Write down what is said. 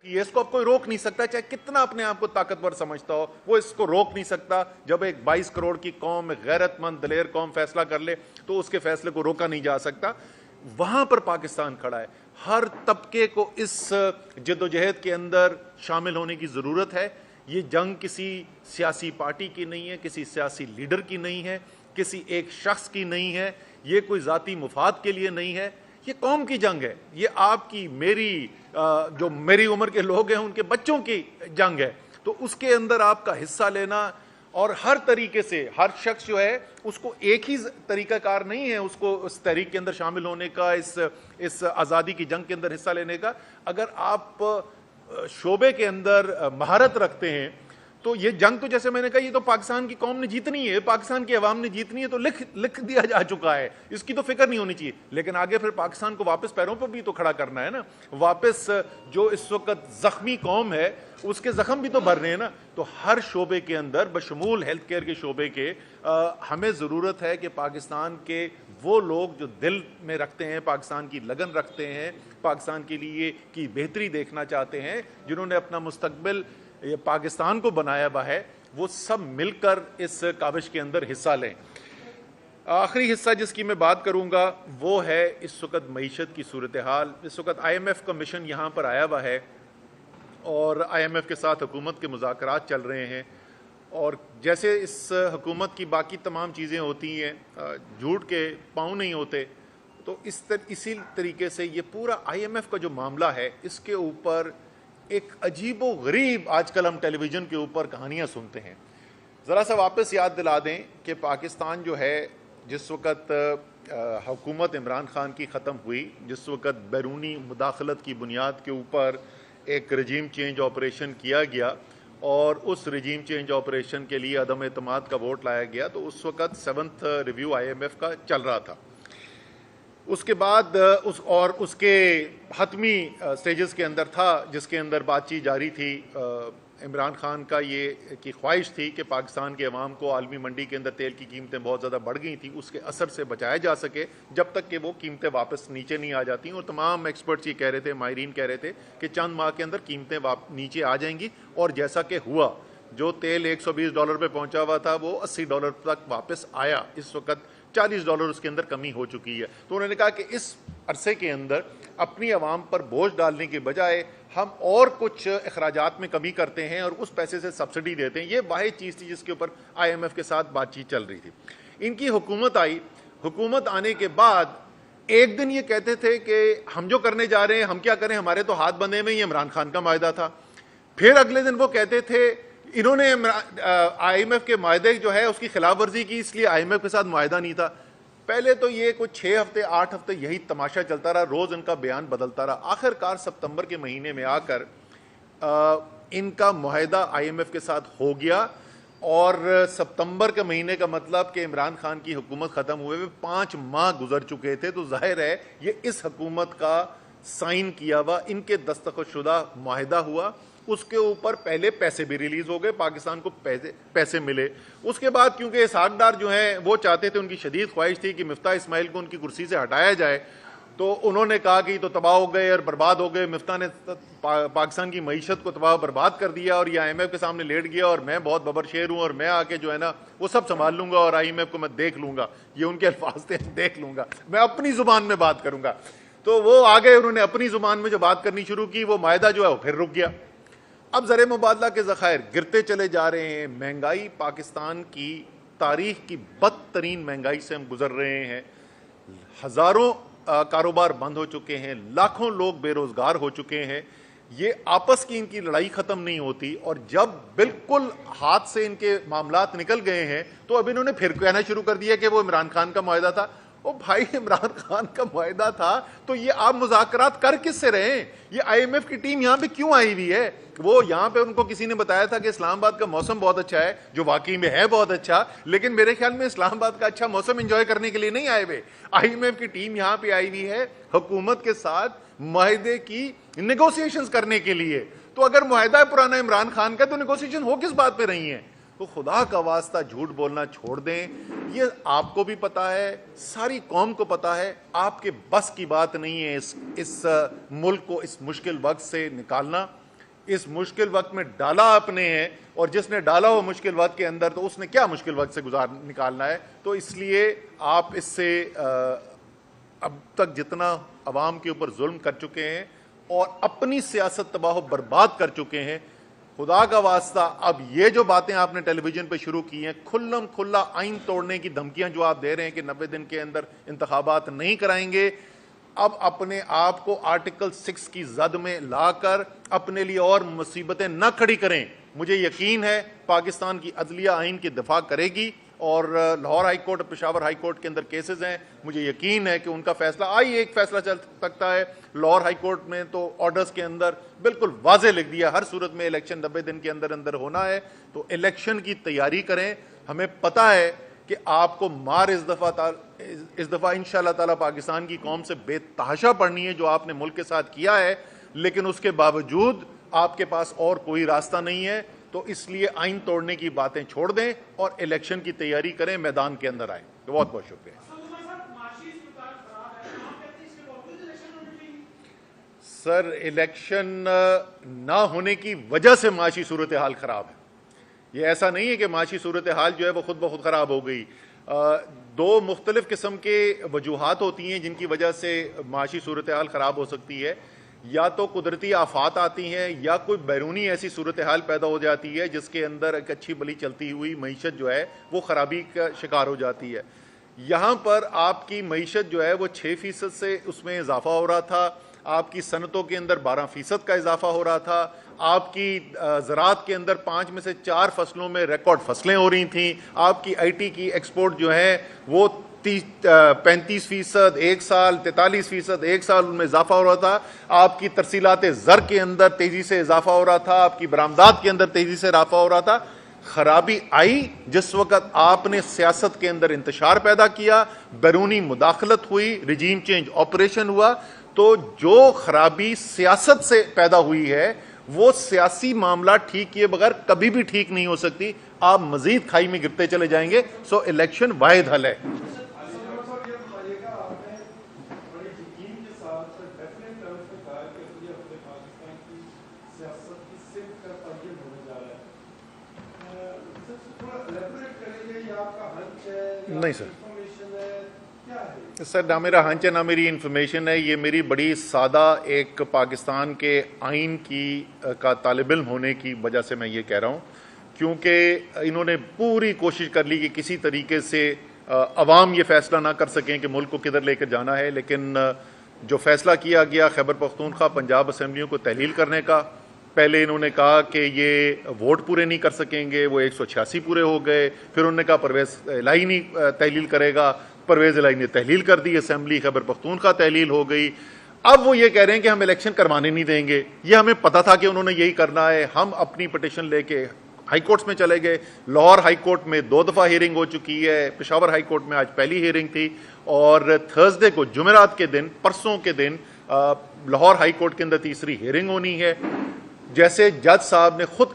ये इसको अब कोई रोक नहीं सकता, चाहे कितना अपने आप को ताकतवर समझता हो, वो इसको रोक नहीं सकता। जब एक 22 करोड़ की कौम, एक गैरतमंद दलेर कौम फैसला कर ले तो उसके फैसले को रोका नहीं जा सकता। वहां पर पाकिस्तान खड़ा है। हर तबके को इस जद्दोजहद के अंदर शामिल होने की जरूरत है। ये जंग किसी सियासी पार्टी की नहीं है, किसी सियासी लीडर की नहीं है, किसी एक शख्स की नहीं है, ये कोई जाती मुफाद के लिए नहीं है, ये कौम की जंग है। ये आपकी मेरी जो मेरी उम्र के लोग हैं उनके बच्चों की जंग है। तो उसके अंदर आपका हिस्सा लेना, और हर तरीके से हर शख्स जो है उसको एक ही तरीकाकार नहीं है उसको उस तहरीक के अंदर शामिल होने का, इस आज़ादी की जंग के अंदर हिस्सा लेने का। अगर आप शोबे के अंदर महारत रखते हैं तो ये जंग, तो जैसे मैंने कहा, ये तो पाकिस्तान की कौम ने जीतनी है, पाकिस्तान की अवाम ने जीतनी है, तो लिख दिया जा चुका है, इसकी तो फिक्र नहीं होनी चाहिए। लेकिन आगे फिर पाकिस्तान को वापस पैरों पर भी तो खड़ा करना है ना। वापस जो इस वक्त जख्मी कौम है उसके जख्म भी तो भरने हैं ना। तो हर शोबे के अंदर, बशमूल हेल्थ केयर के शोबे के, हमें ज़रूरत है कि पाकिस्तान के वो लोग जो दिल में रखते हैं, पाकिस्तान की लगन रखते हैं, पाकिस्तान के लिए की बेहतरी देखना चाहते हैं, जिन्होंने अपना मुस्तकबिल ये पाकिस्तान को बनाया हुआ है, वो सब मिलकर इस काविश के अंदर हिस्सा लें। आखिरी हिस्सा जिसकी मैं बात करूंगा वो है इस वक्त मईशत की सूरत हाल। इस वक्त IMF का मिशन यहाँ पर आया हुआ है और IMF के साथ हुकूमत के मुज़ाकरात चल रहे हैं। और जैसे इस हुकूमत की बाकी तमाम चीज़ें होती हैं, झूठ के पाँव नहीं होते, तो इसी तरीके से ये पूरा IMF का जो मामला है, इसके ऊपर एक अजीबो गरीब आजकल हम टेलीविज़न के ऊपर कहानियाँ सुनते हैं। ज़रा सा वापस याद दिला दें कि पाकिस्तान जो है, जिस वक़्त हुकूमत इमरान खान की ख़त्म हुई, जिस वक़्त बैरूनी मुदाखलत की बुनियाद के ऊपर एक रजीम चेंज ऑपरेशन किया गया और उस रजीम चेंज ऑपरेशन के लिए अदम एतमाद का वोट लाया गया, तो उस वक़्त 7th रिव्यू IMF का चल रहा था। उसके बाद उसके हतमी स्टेजेस के अंदर था, जिसके अंदर बातचीत जारी थी। इमरान खान का ये की ख्वाहिश थी कि पाकिस्तान के अवाम को आलमी मंडी के अंदर तेल की कीमतें बहुत ज़्यादा बढ़ गई थी, उसके असर से बचाया जा सके जब तक कि वो कीमतें वापस नीचे नहीं आ जाती। और तमाम एक्सपर्ट्स ये कह रहे थे, माहिरीन कह रहे थे कि चंद माह के अंदर कीमतें नीचे आ जाएंगी। और जैसा कि हुआ, जो तेल $120 पे पहुंचा हुआ था वो $80 तक वापस आया। इस वक्त $40 उसके अंदर कमी हो चुकी है। तो उन्होंने कहा कि इस अरसे के अंदर अपनी आवाम पर बोझ डालने के बजाय हम और कुछ अखराजात में कमी करते हैं और उस पैसे से सब्सिडी देते हैं। ये वाहिद चीज़ थी जिसके ऊपर IMF के साथ बातचीत चल रही थी। इनकी हुकूमत आई। हुकूमत आने के बाद एक दिन ये कहते थे कि हम जो करने जा रहे हैं, हम क्या करें, हमारे तो हाथ बंधे में, ये इमरान खान का मायदा था। फिर अगले दिन वो कहते थे इन्होंने IMF के मायदे जो है उसकी खिलाफ वर्जी की, इसलिए IMF के साथ मायदा नहीं था। पहले तो ये कुछ 6 हफ्ते 8 हफ्ते यही तमाशा चलता रहा, रोज इनका बयान बदलता रहा। आखिरकार सितंबर के महीने में आकर इनका मुआहदा IMF के साथ हो गया। और सितंबर के महीने का मतलब कि इमरान खान की हुकूमत ख़त्म हुए हुए 5 माह गुजर चुके थे। तो जाहिर है ये इस हुकूमत का साइन किया हुआ, इनके दस्तखतशुदा मुआहदा हुआ। उसके ऊपर पहले पैसे भी रिलीज हो गए, पाकिस्तान को पैसे मिले। उसके बाद क्योंकि इसहाक डार जो है वो चाहते थे, उनकी शदीद ख्वाहिश थी कि मिफ्ता इस्माइल को उनकी कुर्सी से हटाया जाए, तो उन्होंने कहा कि तो तबाह हो गए और बर्बाद हो गए। मिफ्ता ने पाकिस्तान की मईशत को तबाह बर्बाद कर दिया और ये IMF के सामने लेट गया और मैं बहुत बबर शेर हूँ और मैं आके जो है ना वो सब संभाल लूंगा और IMF को मैं देख लूंगा। ये उनके अल्फाज थे, देख लूंगा, मैं अपनी जुबान में बात करूंगा। तो वो आ गए, उन्होंने अपनी जुबान में जो बात करनी शुरू की, वो मायदा जो है वो फिर रुक गया। अब ज़र मुबादला के ज़खायर गिरते चले जा रहे हैं। महंगाई, पाकिस्तान की तारीख की बदतरीन महंगाई से हम गुजर रहे हैं। हज़ारों कारोबार बंद हो चुके हैं, लाखों लोग बेरोज़गार हो चुके हैं। ये आपस की इनकी लड़ाई ख़त्म नहीं होती और जब बिल्कुल हाथ से इनके मामलात निकल गए हैं तो अब इन्होंने फिर कहना शुरू कर दिया कि वो इमरान खान का मुआहदा था। ओ भाई, इमरान खान का मुआहदा था तो ये आप मुज़ाकरात कर किससे रहे हैं? ये IMF की टीम यहाँ पे क्यों आई हुई है? वो यहाँ पे उनको किसी ने बताया था कि इस्लामाबाद का मौसम बहुत अच्छा है, जो वाकई में है बहुत अच्छा, लेकिन मेरे ख्याल में इस्लामाबाद का अच्छा मौसम एंजॉय करने के लिए नहीं आए हुए। IMF की टीम यहाँ पे आई हुई है हुकूमत के साथ मुआहदे की नेगोशिएशंस करने के लिए। तो अगर मुआहदा पुराना इमरान खान का, तो नेगोशिएशन हो किस बात पे रही है? तो खुदा का वास्ता झूठ बोलना छोड़ दें। ये आपको भी पता है, सारी कौम को पता है, आपके बस की बात नहीं है इस मुल्क को इस मुश्किल वक्त से निकालना। इस मुश्किल वक्त में डाला आपने है, और जिसने डाला हो मुश्किल वक्त के अंदर, तो उसने क्या मुश्किल वक्त से निकालना है। तो इसलिए आप इससे अब तक जितना अवाम के ऊपर जुल्म कर चुके हैं और अपनी सियासत तबाह बर्बाद कर चुके हैं, खुदा का वास्ता अब ये जो बातें आपने टेलीविजन पे शुरू की हैं, खुल्लम खुल्ला आइन तोड़ने की धमकियां जो आप दे रहे हैं कि 90 दिन के अंदर इंतखाबात नहीं कराएंगे, अब अपने आप को आर्टिकल 6 की जद में लाकर अपने लिए और मुसीबतें न खड़ी करें। मुझे यकीन है पाकिस्तान की अदलिया आइन की दिफा करेगी, और Lahore high court, Peshawar high court के अंदर केसेस हैं, मुझे यकीन है कि उनका फैसला एक फैसला चल सकता है। लाहौर हाई कोर्ट में तो ऑर्डर्स के अंदर बिल्कुल वाजे लिख दिया, हर सूरत में इलेक्शन 90 दिन के अंदर अंदर होना है। तो इलेक्शन की तैयारी करें। हमें पता है कि आपको मार इस दफा इंशाअल्लाह ताला पाकिस्तान की कौम से बेतहाशा पड़नी है जो आपने मुल्क के साथ किया है, लेकिन उसके बावजूद आपके पास और कोई रास्ता नहीं है। तो इसलिए आइन तोड़ने की बातें छोड़ दें और इलेक्शन की तैयारी करें, मैदान के अंदर आए। तो बहुत बहुत शुक्रिया। सर, इलेक्शन ना होने की वजह से माशी सूरत हाल खराब है। ये ऐसा नहीं है कि माशी सूरत हाल जो है वो खुद ब खुद खराब हो गई। दो मुख्तलिफ किस्म के वजूहात होती हैं जिनकी वजह से माशी सूरत हाल खराब हो सकती है। या तो कुदरती आफात आती हैं, या कोई बैरूनी ऐसी सूरत हाल पैदा हो जाती है जिसके अंदर एक अच्छी भली चलती हुई मईशत जो है वो खराबी का शिकार हो जाती है। यहाँ पर आपकी मईशत जो है वो 6% से उसमें इजाफा हो रहा था, आपकी सनतों के अंदर 12% का इजाफा हो रहा था, आपकी ज़राअत के अंदर 5 में से 4 फसलों में रिकॉर्ड फसलें हो रही थी, आपकी IT की एक्सपोर्ट जो है वो 35% एक साल, 43% एक साल उनमें इजाफा हो रहा था, आपकी तरसीलात ज़र के अंदर तेजी से इजाफा हो रहा था, आपकी बरामदात के अंदर तेजी से इजाफा हो रहा था। खराबी आई जिस वक्त आपने सियासत के अंदर इंतशार पैदा किया, बैरूनी मुदाखलत हुई, रिजीम चेंज ऑपरेशन हुआ। तो जो खराबी सियासत से पैदा हुई है वो सियासी मामला ठीक किए बगैर कभी भी ठीक नहीं हो सकती। आप मजीद खाई में गिरते चले जाएंगे। सो इलेक्शन वाहिद हल है। नहीं सर, ना मेरा हंच है ना मेरी इंफॉर्मेशन है। ये मेरी बड़ी सादा एक पाकिस्तान के आइन की का तालिब इल्म होने की वजह से मैं ये कह रहा हूँ, क्योंकि इन्होंने पूरी कोशिश कर ली कि किसी तरीके से अवाम ये फैसला ना कर सकें कि मुल्क को किधर लेकर जाना है। लेकिन जो फैसला किया गया खैबर पख्तूनख्वा पंजाब असम्बलियों को तहलील करने का, पहले इन्होंने कहा कि ये वोट पूरे नहीं कर सकेंगे, वो 186 पूरे हो गए। फिर उन्होंने कहा परवेज़ इलाही नहीं तहलील करेगा, परवेज़ इलाही ने तहलील कर दी, असम्बली खैबर पख्तूनख्वा तहलील हो गई। अब वो ये कह रहे हैं कि हम इलेक्शन करवाने नहीं देंगे। ये हमें पता था कि उन्होंने यही करना है। हम अपनी पटिशन लेके हाई कोर्ट्स में चले गए। लाहौर हाई कोर्ट में 2 दफ़ा हियरिंग हो चुकी है, पेशावर हाई कोर्ट में आज पहली हियरिंग थी, और थर्सडे को जुमेरात के दिन, परसों के दिन लाहौर हाई कोर्ट के अंदर तीसरी हियरिंग होनी है। जैसे जज साहब ने खुद